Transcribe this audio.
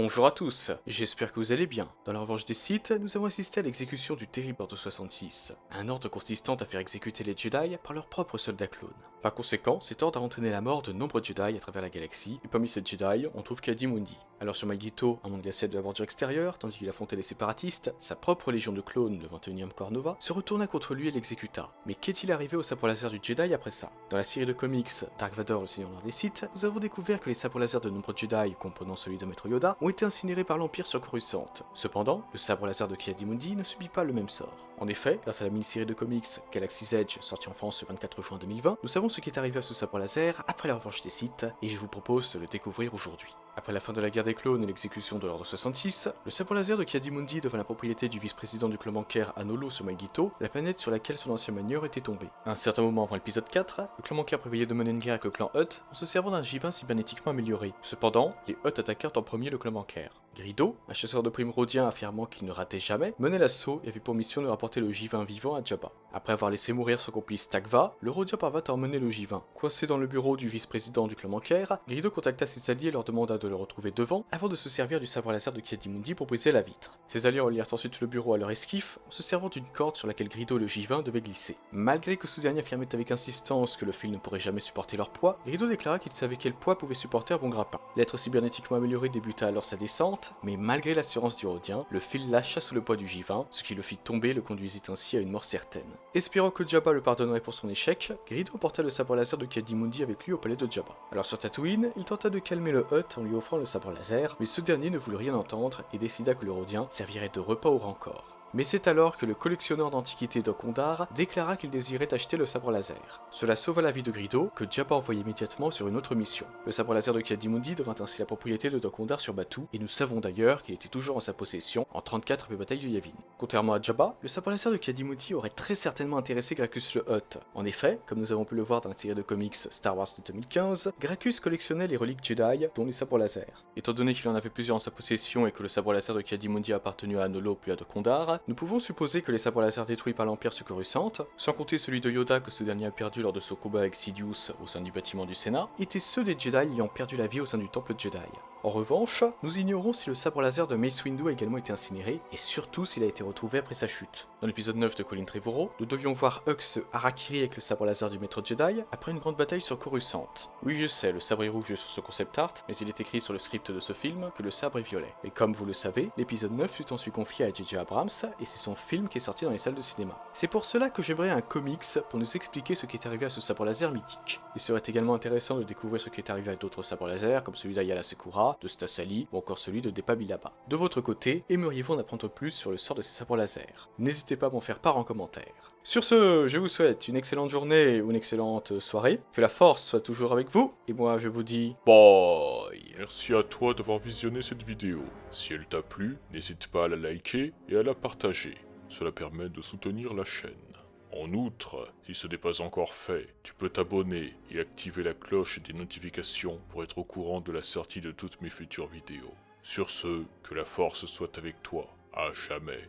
Bonjour à tous, j'espère que vous allez bien. Dans la revanche des Sith, nous avons assisté à l'exécution du terrible Ordre 66, un ordre consistant à faire exécuter les Jedi par leurs propres soldats clones. Par conséquent, cet ordre a entraîné la mort de nombreux Jedi à travers la galaxie, et parmi ces Jedi, on trouve Ki-Adi-Mundi. Alors sur Malgito, un monde glacial de la bordure extérieure, tandis qu'il affrontait les séparatistes, sa propre légion de clones, le 21e Corps Nova, se retourna contre lui et l'exécuta. Mais qu'est-il arrivé au sabre laser du Jedi après ça? Dans la série de comics Dark Vador, le Seigneur des Sith, nous avons découvert que les sabres laser de nombreux Jedi, comprenant celui de Maître Yoda, ont été incinérés par l'Empire sur Coruscant. Cependant, le sabre laser de Ki-Adi-Mundi ne subit pas le même sort. En effet, grâce à la mini-série de comics Galaxy's Edge, sortie en France le 24 juin 2020, nous savons ce qui est arrivé à ce sabre laser après la revanche des Sith, et je vous propose de le découvrir aujourd'hui. Après la fin de la guerre des clones et l'exécution de l'Ordre 66, le sabre laser de Ki-Adi-Mundi devint la propriété du vice-président du clan bancaire Anolo sur Malgito, la planète sur laquelle son ancien manieur était tombé. À un certain moment avant l'épisode 4, le clan bancaire prévoyait de mener une guerre avec le clan Hutt en se servant d'un J20 cybernétiquement amélioré. Cependant, les Hutt attaquèrent en premier le clan bancaire. Grido, un chasseur de primes rhodien affirmant qu'il ne ratait jamais, menait l'assaut et avait pour mission de rapporter le J20 vivant à Jabba. Après avoir laissé mourir son complice Takva, le rhodien parvint à emmener le J20. Coincé dans le bureau du vice-président du clan bancaire, Grido contacta ses alliés et leur demanda de le retrouver devant, avant de se servir du sabre laser de Ki-Adi-Mundi pour briser la vitre. Ses alliés relièrent ensuite le bureau à leur esquif, en se servant d'une corde sur laquelle Grido et le J20 devaient glisser. Malgré que ce dernier affirmait avec insistance que le fil ne pourrait jamais supporter leur poids, Grido déclara qu'il savait quel poids pouvait supporter un bon grappin. L'être cybernétiquement amélioré débuta alors sa descente, mais malgré l'assurance du rhodien, le fil lâcha sous le poids du J20, ce qui le fit tomber et le conduisit ainsi à une mort certaine. Espérant que Jabba le pardonnerait pour son échec, Grido porta le sabre laser de Ki-Adi-Mundi avec lui au palais de Jabba. Alors sur Tatooine, il tenta de calmer le Hutt en lui offrant le sabre laser, mais ce dernier ne voulut rien entendre et décida que le rhodien servirait de repas au rancor. Mais c'est alors que le collectionneur d'antiquités d'Okondar déclara qu'il désirait acheter le sabre laser. Cela sauva la vie de Grido, que Jabba envoya immédiatement sur une autre mission. Le sabre laser de Ki-Adi-Mundi devint ainsi la propriété de Okondar sur Batuu, et nous savons d'ailleurs qu'il était toujours en sa possession en 34 après bataille de Yavin. Contrairement à Jabba, le sabre laser de Ki-Adi-Mundi aurait très certainement intéressé Gracchus le Hutt. En effet, comme nous avons pu le voir dans la série de comics Star Wars de 2015, Gracchus collectionnait les reliques Jedi, dont les sabres laser. Étant donné qu'il en avait plusieurs en sa possession et que le sabre laser de Ki-Adi-Mundi a appartenu à Anolo puis à Okondar, nous pouvons supposer que les sabres laser détruits par l'Empire sur Coruscant, sans compter celui de Yoda que ce dernier a perdu lors de son combat avec Sidious au sein du bâtiment du Sénat, étaient ceux des Jedi ayant perdu la vie au sein du Temple Jedi. En revanche, nous ignorons si le sabre laser de Mace Windu a également été incinéré, et surtout s'il a été retrouvé après sa chute. Dans l'épisode 9 de Colin Trevorrow, nous devions voir Hux se harakiri avec le sabre laser du maître Jedi après une grande bataille sur Coruscant. Oui je sais, le sabre est rouge sur ce concept art, mais il est écrit sur le script de ce film que le sabre est violet. Et comme vous le savez, l'épisode 9 fut ensuite confié à J.J. Abrams, et c'est son film qui est sorti dans les salles de cinéma. C'est pour cela que j'aimerais un comics pour nous expliquer ce qui est arrivé à ce sabre laser mythique. Il serait également intéressant de découvrir ce qui est arrivé à d'autres sabres laser, comme celui d'Ayala Secura, de Stasali, ou encore celui de Depa Billaba. De votre côté, aimeriez-vous en apprendre plus sur le sort de ces sabres laser? N'hésitez pas à m'en faire part en commentaire. Sur ce, je vous souhaite une excellente journée ou une excellente soirée, que la force soit toujours avec vous, et moi je vous dis bye. Merci à toi d'avoir visionné cette vidéo. Si elle t'a plu, n'hésite pas à la liker et à la partager. Cela permet de soutenir la chaîne. En outre, si ce n'est pas encore fait, tu peux t'abonner et activer la cloche des notifications pour être au courant de la sortie de toutes mes futures vidéos. Sur ce, que la force soit avec toi, à jamais.